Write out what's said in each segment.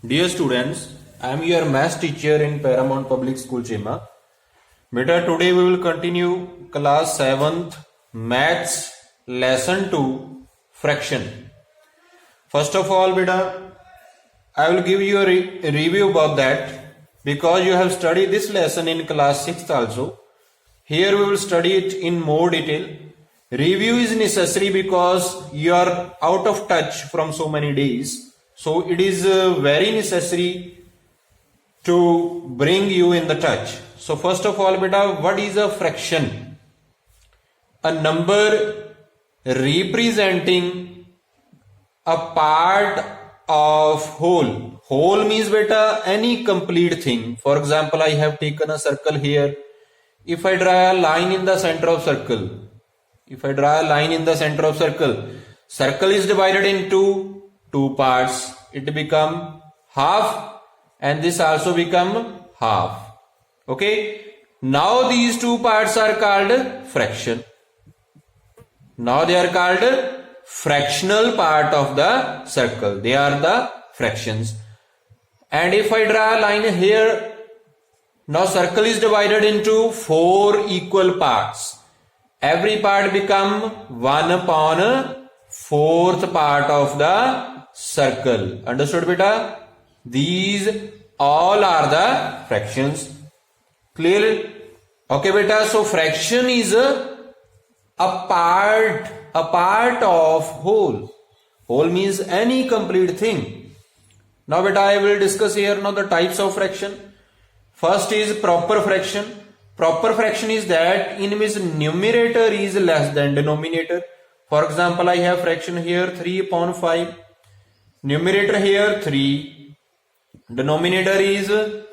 Dear students, I am your math teacher in Paramount Public School Chima. Beta, today we will continue class 7th maths lesson 2 fraction. First of all, beta, I will give you a review about that because you have studied this lesson in class 6th also. Here we will study it in more detail. Review is necessary because you are out of touch from so many days. So it is very necessary to bring you in the touch. So first of all, beta, what is a fraction? A number representing a part of whole. Whole means, beta, any complete thing. For example, I have taken a circle here. If I draw a line in the center of circle, circle is divided into two parts. It become half and this also become half. Okay. Now these two parts are called fraction. Now they are called fractional part of the circle. They are the fractions. And if I draw a line here, now circle is divided into four equal parts. Every part become 1/4 part of the circle. Understood, beta? These all are the fractions. Clear? Okay, beta. So fraction is a part of whole. Whole means any complete thing. Now, beta, I will discuss here now the types of fraction. First is proper fraction. Proper fraction is that in which numerator is less than denominator. For example, I have fraction here 3/5. Numerator here 3. Denominator is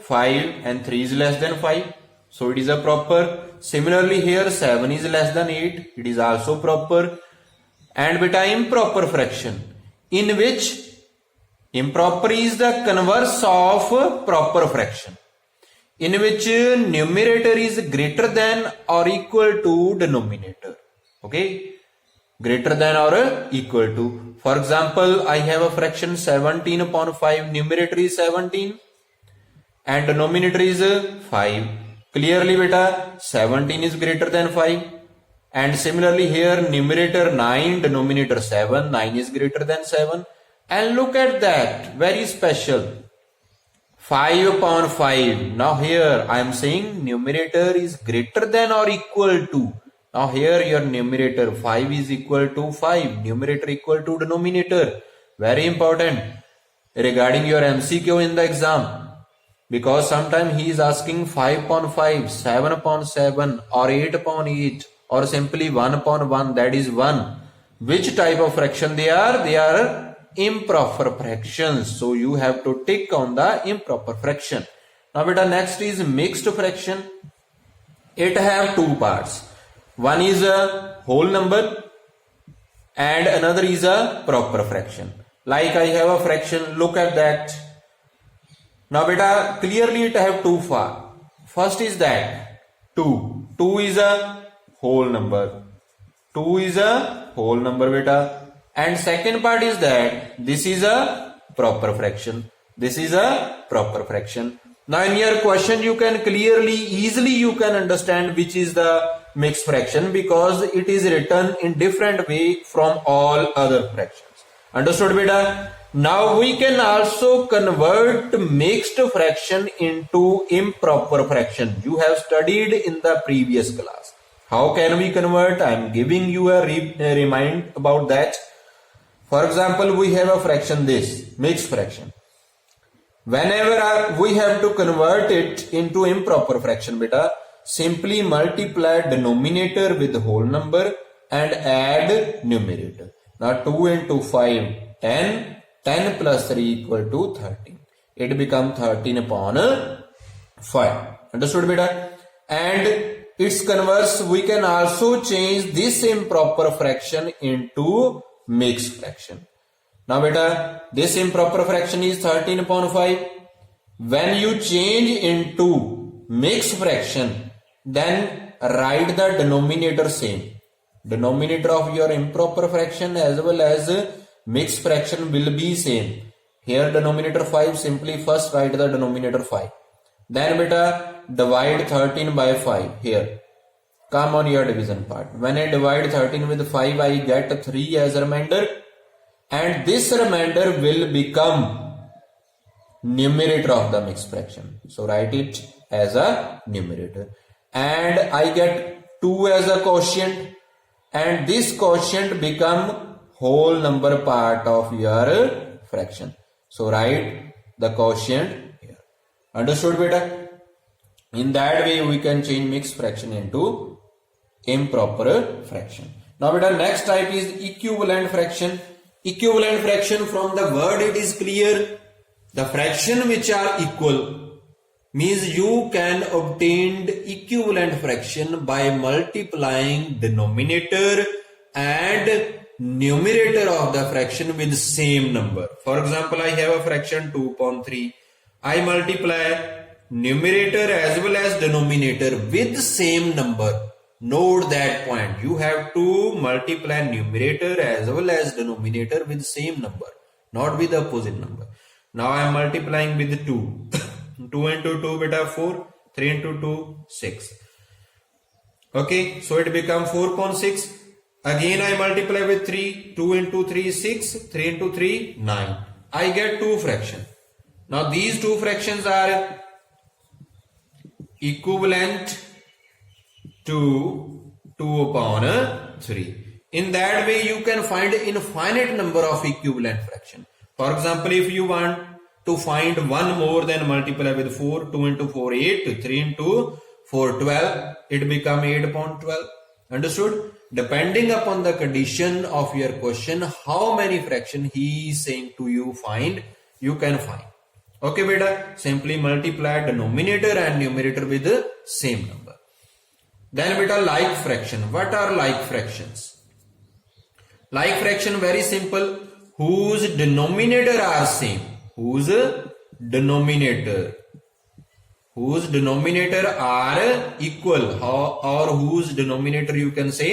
5 and 3 is less than 5. So it is a proper. Similarly here 7 is less than 8. It is also proper. And beta, improper fraction, in which improper is the converse of proper fraction, in which numerator is greater than or equal to denominator. Okay, greater than or equal to. For example, I have a fraction 17/5. Numerator is 17 and denominator is 5. Clearly, beta, 17 is greater than 5. And similarly here numerator 9, denominator 7. 9 is greater than 7. And look at that, very special. 5/5. Now here I am saying numerator is greater than or equal to. Now here your numerator 5 is equal to 5. Numerator equal to denominator. Very important regarding your MCQ in the exam. Because sometimes he is asking 5/5, 7/7 or 8/8 or simply 1/1. That is 1. Which type of fraction they are? They are improper fractions. So you have to tick on the improper fraction. Now beta, next is mixed fraction. It have two parts. One is a whole number and another is a proper fraction. Like I have a fraction, look at that. Now beta, clearly it have two parts. First is that 2. 2 is a whole number. 2 is a whole number, beta. And second part is that this is a proper fraction. This is a proper fraction. Now in your question you can easily you can understand which is the mixed fraction because it is written in different way from all other fractions. Understood, beta? Now we can also convert mixed fraction into improper fraction. You have studied in the previous class. How can we convert? I am giving you a remind about that. For example, we have a fraction this, mixed fraction. Whenever we have to convert it into improper fraction, beta, simply multiply denominator with whole number and add numerator. Now 2 into 5, 10. 10 plus 3 equal to 13. It becomes 13/5. Understood, beta? And its converse, we can also change this improper fraction into mixed fraction. Now beta, this improper fraction is 13/5. When you change into mixed fraction, then write the denominator same. Denominator of your improper fraction as well as mixed fraction will be same. Here denominator 5, simply first write the denominator 5. Then beta divide 13 by 5 here. Come on your division part. When I divide 13 with 5, I get 3 as a remainder. And this remainder will become numerator of the mixed fraction. So write it as a numerator. And I get 2 as a quotient. And this quotient become whole number part of your fraction. So write the quotient here. Understood beta? In that way we can change mixed fraction into improper fraction. Now beta, next type is equivalent fraction. Equivalent fraction, from the word it is clear. The fraction which are equal means you can obtain equivalent fraction by multiplying denominator and numerator of the fraction with same number. For example, I have a fraction 2/3. I multiply numerator as well as denominator with same number. Note that point. You have to multiply numerator as well as denominator with same number, not with opposite number. Now I am multiplying with 2. 2 into 2 beta 4. 3 into 2 6. Okay, so it becomes 4/6. Again I multiply with 3. 2 into 3 6. 3 into 3 9. I get 2 fractions. Now these 2 fractions are equivalent to 2/3. In that way you can find infinite number of equivalent fraction. For example, if you want to find one more, then multiply with 4. 2 into 4 8. 3 into 4 12. It become 8/12. Understood? Depending upon the condition of your question, how many fraction he is saying to you find, you can find. Okay beta, simply multiply denominator and numerator with the same number. Then beta, like fraction. What are like fractions? Like fraction, very simple. Whose denominator are same. Whose denominator are equal, or whose denominator you can say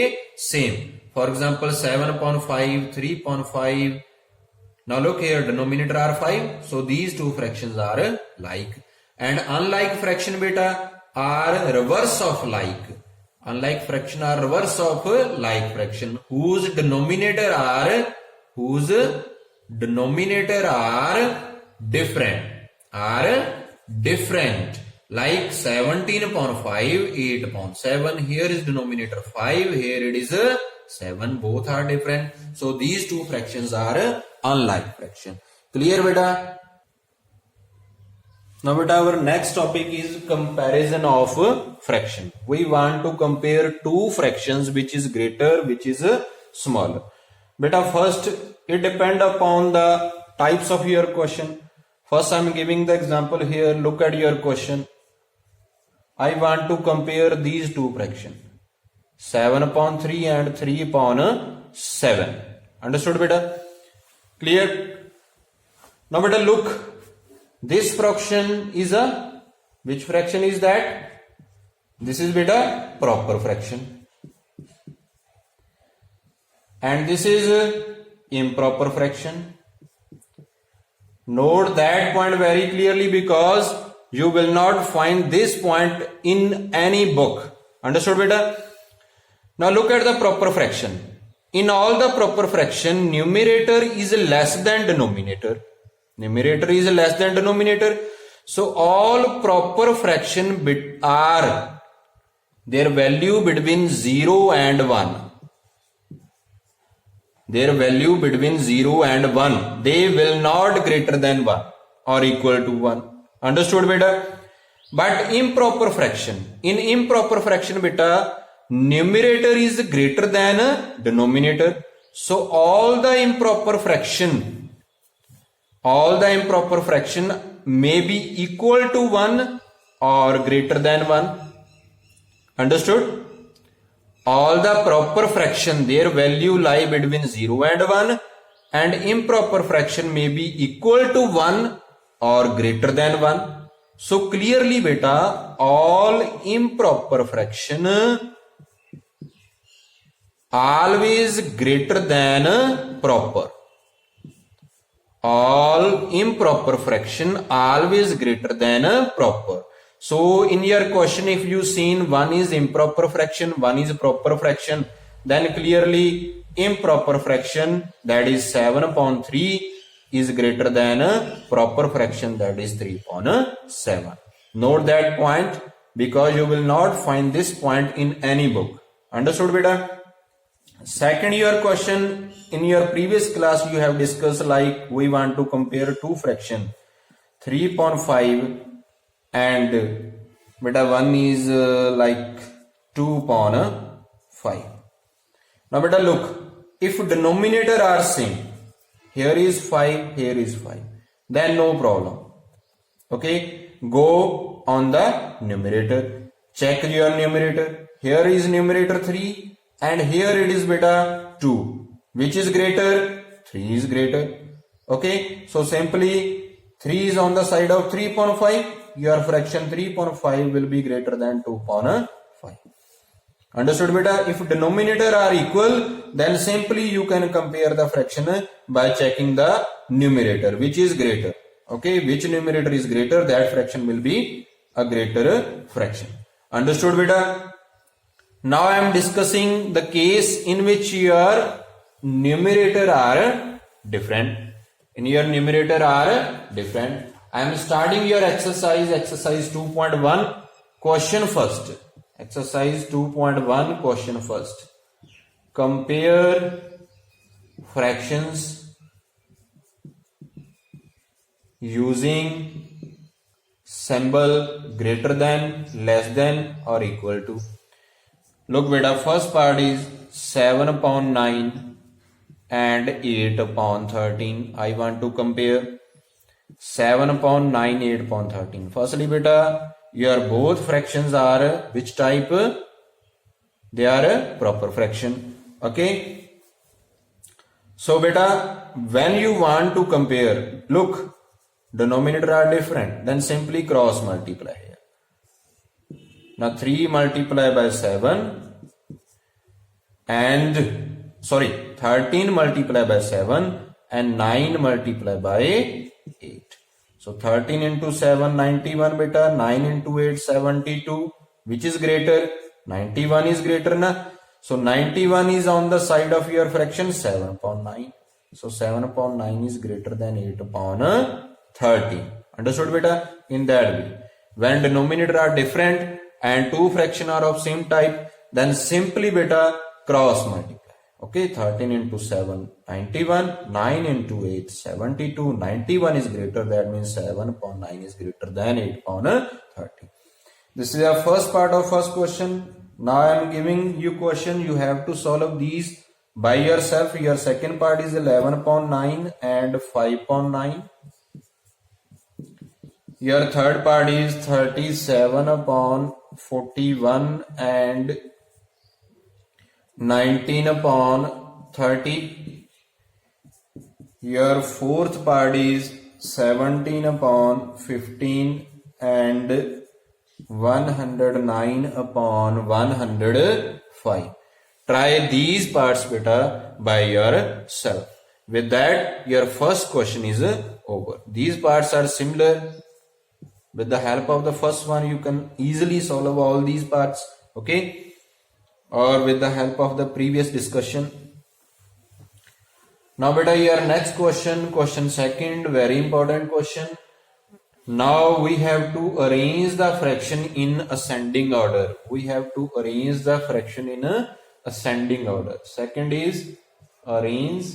same. For example, 7/5, 3/5. Now look here, denominator are 5. So these 2 fractions are like. And unlike fraction beta are reverse of like. Unlike fraction are reverse of like fraction. Whose denominator are different. Like 17/5, 8/7. Here is denominator 5. Here it is 7. Both are different. So these 2 fractions are unlike fraction. Clear beta? Now beta, our next topic is comparison of fraction. We want to compare 2 fractions, which is greater, which is smaller. Beta, first it depends upon the types of your question. First I am giving the example here. Look at your question. I want to compare these 2 fractions, 7/3 and 3/7. Understood beta? Clear? Now beta, look. This fraction is which fraction is that? This is beta proper fraction. And this is improper fraction. Note that point very clearly, because you will not find this point in any book. Understood beta? Now look at the proper fraction. In all the proper fraction, numerator is less than denominator. Numerator is less than denominator. So all proper fraction are their value between 0 and 1. Their value between 0 and 1. They will not greater than 1 or equal to 1. Understood beta? But improper fraction. In improper fraction beta, numerator is greater than denominator. So all the improper fraction may be equal to 1 or greater than 1. Understood? All the proper fraction, their value lie between 0 and 1, and improper fraction may be equal to 1 or greater than 1. So clearly beta, all improper fraction always greater than proper. all improper fraction always greater than a proper. So in your question, if you seen one is improper fraction, one is proper fraction, then clearly improper fraction, that is 7 upon 3, is greater than a proper fraction, that is 3 upon 7. Note that point, because you will not find this point in any book. Understood beta? Second your question, in your previous class you have discussed, like we want to compare two fraction 3 upon 5 and beta one is like 2 upon 5. Now beta look, if denominator are same, here is 5, here is 5, then no problem. Okay, go on the numerator, check your numerator. Here is numerator 3 and here it is beta 2. Which is greater? 3 is greater. Okay, so simply 3 is on the side of 3 upon 5. Your fraction 3 upon 5 will be greater than 2 upon 5. Understood beta? If denominator are equal, then simply you can compare the fraction by checking the numerator, which is greater. Okay, which numerator is greater, that fraction will be a greater fraction. Understood beta? Now I am discussing the case in which your numerator are different. In your numerator are different. I am starting your exercise 2.1 question first. Exercise 2.1 question first. Compare fractions using symbol greater than, less than or equal to. Look beta, first part is 7 upon 9 and 8 upon 13. I want to compare 7 upon 9, 8 upon 13. Firstly beta, your both fractions are which type? They are proper fraction. Okay, so beta, when you want to compare, look, denominator are different, then simply cross multiply here. Now 3 multiplied by 7 and 13 multiplied by 7 and 9 multiplied by 8. So 13 into 7, 91 beta, 9 into 8, 72. Which is greater? 91 is greater na? So 91 is on the side of your fraction 7 upon 9. So 7 upon 9 is greater than 8 upon 13. Understood beta? In that way, when denominator are different and two fraction are of same type, then simply beta cross multiply. Okay, 13 into 7, 91, 9 into 8, 72, 91 is greater, that means 7 upon 9 is greater than 8 upon 30. This is the first part of first question. Now I am giving you question, you have to solve these by yourself. Your second part is 11 upon 9 and 5 upon 9. Your third part is 37 upon 41 and 19 upon 30. Your fourth part is 17 upon 15 and 109 upon 105. Try these parts beta by yourself. With that, your first question is over. These parts are similar. With the help of the first one, you can easily solve all these parts. Okay, or with the help of the previous discussion. Now beta, your next question second, very important question. Now we have to arrange the fraction in ascending order. We have to arrange the fraction in a ascending order. Second is arrange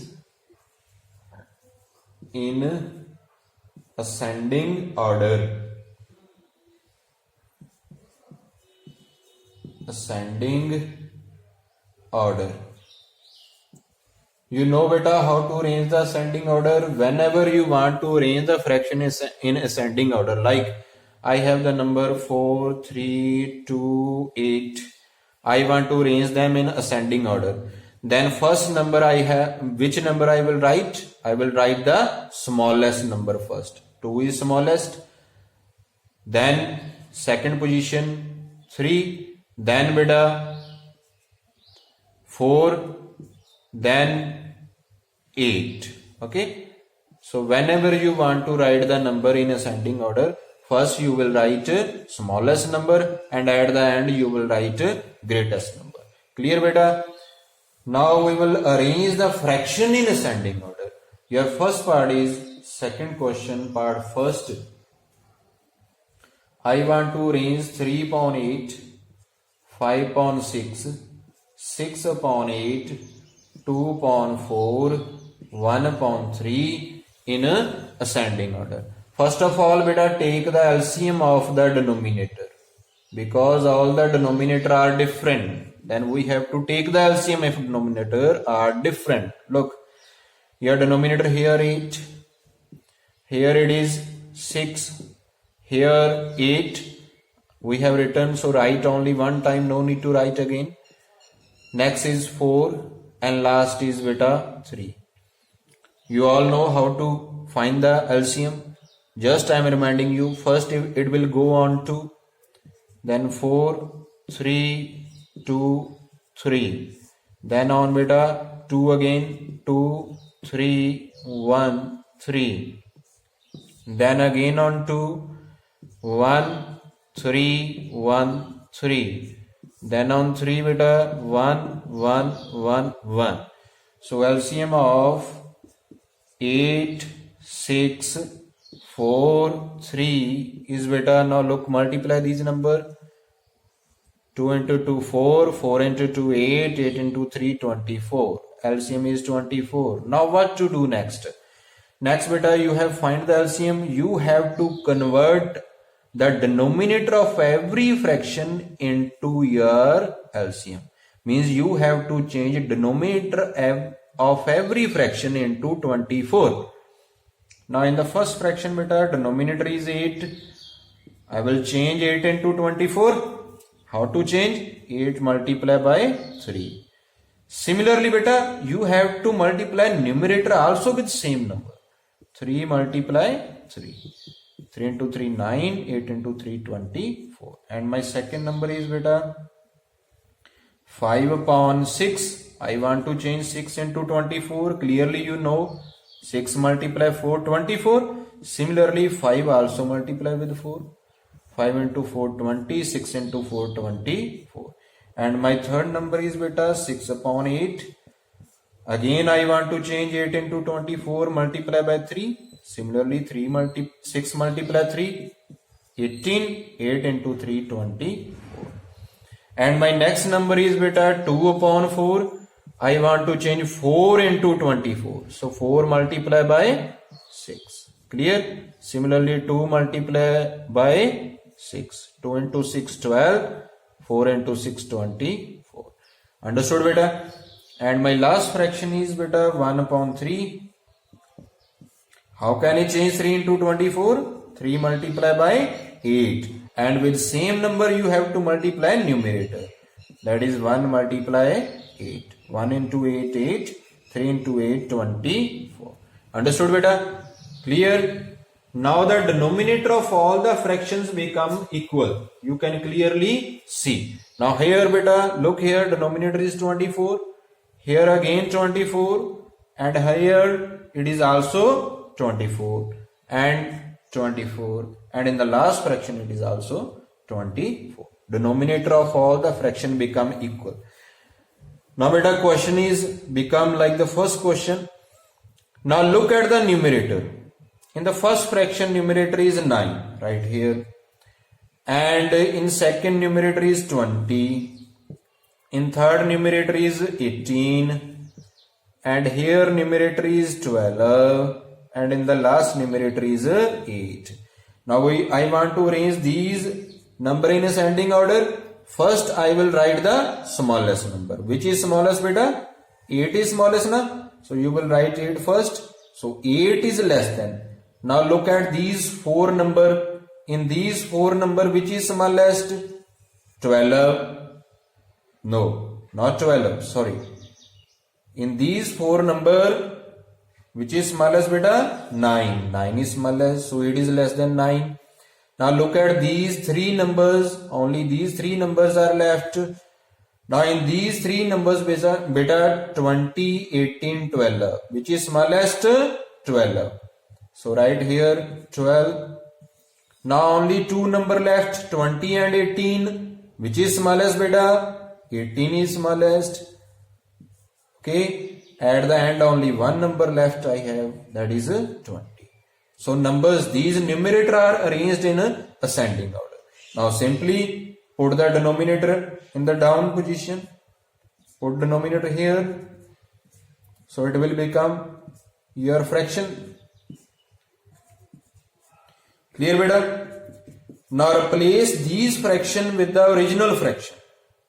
in ascending order. Ascending order. You know beta how to arrange the ascending order. Whenever you want to arrange the fraction in ascending order, like I have the number 4, 3, 2, 8. I want to arrange them in ascending order. Then first number I have, which number I will write? I will write the smallest number first. 2 is smallest. Then second position 3. Then beta 4, then 8. Okay, So whenever you want to write the number in ascending order, first you will write smallest number and at the end you will write greatest number. Clear beta? Now we will arrange the fraction in ascending order. Your first part is second question part first. I want to arrange 3 upon 8, 5 upon 6, 6 upon 8, 2 upon 4, 1 upon 3 in ascending order. First of all, beta, take the LCM of the denominator. Because all the denominator are different, then we have to take the LCM if denominator are different. Look, your denominator here 8, here it is 6, here 8. We have written, so write only one time, no need to write again. Next is 4 and last is beta 3. You all know how to find the LCM. Just I am reminding you, first it will go on 2, then 4, 3, 2, 3. Then on beta 2 again, 2, 3, 1, 3. Then again on 2, 1, 3, 1, 3. Then on 3 beta 1, 1, 1, 1. So LCM of 8, 6, 4, 3 is beta. Now look, multiply these number. 2 into 2, 4, 4 into 2, 8, 8 into 3, 24. LCM is 24. Now what to do next? Next beta, you have find the LCM. You have to convert the denominator of every fraction into your LCM. Means you have to change denominator of every fraction into 24. Now in the first fraction beta, denominator is 8. I will change 8 into 24. How to change? 8 multiply by 3. Similarly beta, you have to multiply numerator also with same number. 3 multiply 3. 3 into 3 9, 8 into 3 24. And my second number is beta 5 upon 6. I want to change 6 into 24. Clearly you know 6 multiply 4, 24. Similarly 5 also multiply with 4. 5 into 4, 20. 6 into 4, 24. And my third number is beta 6 upon 8. Again I want to change 8 into 24, multiply by 3. Similarly 6 multiply 3, 18. 8 into 3, 24. And my next number is beta 2 upon 4. I want to change 4 into 24. So 4 multiply by 6. Clear? Similarly 2 multiply by 6. 2 into 6, 12. 4 into 6, 24. Understood beta? And my last fraction is beta 1 upon 3. How can I change 3 into 24? 3 multiply by 8. And with same number you have to multiply numerator. That is 1 multiply 8. 1 into 8, 8. 3 into 8, 24. Understood beta? Clear? Now the denominator of all the fractions become equal. You can clearly see. Now here beta, look here, denominator is 24. Here again 24. And here it is also 24. And 24. And in the last fraction it is also 24. Denominator of all the fraction become equal. Now beta, question is become like the first question. Now look at the numerator. In the first fraction numerator is 9 right here. And in second numerator is 20. In third numerator is 18. And here numerator is 12. And in the last numerator is 8. Now I want to arrange these number in ascending order. First I will write the smallest number. Which is smallest beta? 8 is smallest na? So you will write 8 first. So 8 is less than. Now look at these 4 number. In these 4 number which is smallest? 12. No, not 12. Sorry. In these 4 number which is smallest beta? 9. 9 is smallest. So it is less than 9. Now look at these 3 numbers. Only these 3 numbers are left. Now in these 3 numbers beta 20, 18, 12. Which is smallest? 12. So write here 12. Now only two number left, 20 and 18. Which is smallest beta? 18 is smallest. Okay. At the end only one number left I have, that is 20. So numbers, these numerator are arranged in ascending order. Now simply put the denominator in the down position. Put denominator here. So it will become your fraction. Clear beta? Now replace these fraction with the original fraction.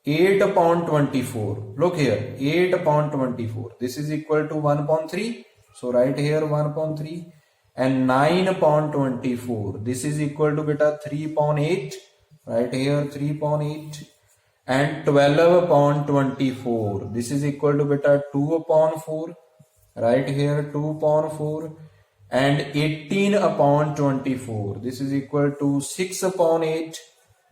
8 upon 24. Look here, 8 upon 24. This is equal to 1 upon 3. So write here 1 upon 3. And 9 upon 24. This is equal to beta 3 upon 8. Write here 3 upon 8. And 12 upon 24. This is equal to beta 2 upon 4. Write here 2 upon 4. And 18 upon 24. This is equal to 6 upon 8.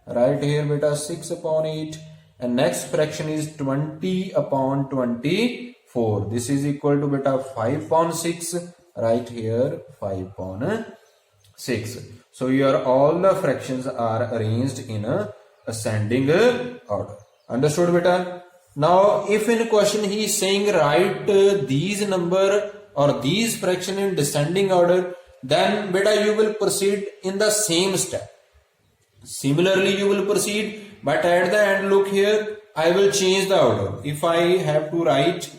Write here beta 6 upon 8. And next fraction is 20 upon 24. This is equal to beta 5 upon 6. Right here 5 upon 6. So your all the fractions are arranged in a ascending order. Understood beta? Now if in question he is saying write these number or these fraction in descending order, then beta you will proceed in the same step. Similarly you will proceed, but at the end look here, I will change the order. If I have to write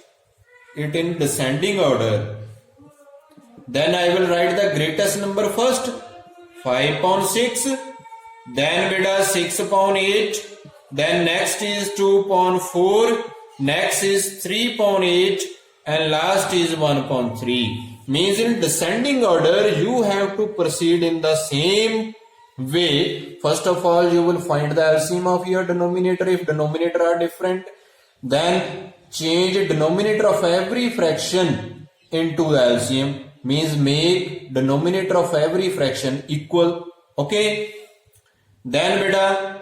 it in descending order, then I will write the greatest number first, 5 upon 6, then beta 6 upon 8, then next is 2 upon 4, next is 3 upon 8, and last is 1 upon 3. Means in descending order you have to proceed in the same way. First of all you will find the LCM of your denominator. If denominator are different, then change denominator of every fraction into the LCM. Means make denominator of every fraction equal. Okay. Then beta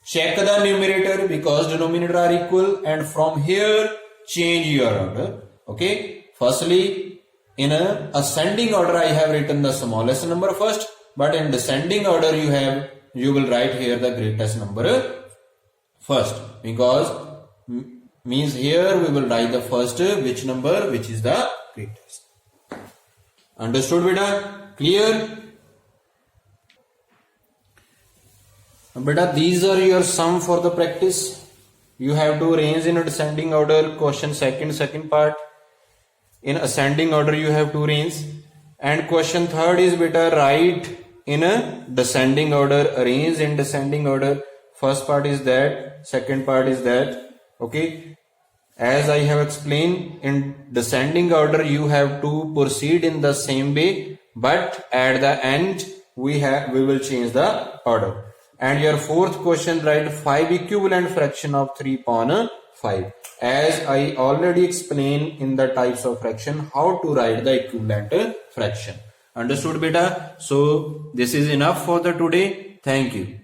check the numerator because denominator are equal, and from here change your order. Okay. Firstly, in a ascending order I have written the smallest number first, but in descending order you will write here the greatest number first, because means here we will write the first which number which is the greatest. Understood beta? Clear? Beta, these are your sum for the practice. You have to arrange in a descending order. Question second part. In ascending order you have to arrange. And question third is beta write in a descending order, arrange in descending order. First part is that, second part is that. Okay. As I have explained, in descending order you have to proceed in the same way, but at the end we will change the order. And your fourth question, write 5 equivalent fraction of 3 upon 5. As I already explained in the types of fraction how to write the equivalent fraction. Understood beta? So this is enough for the today. Thank you.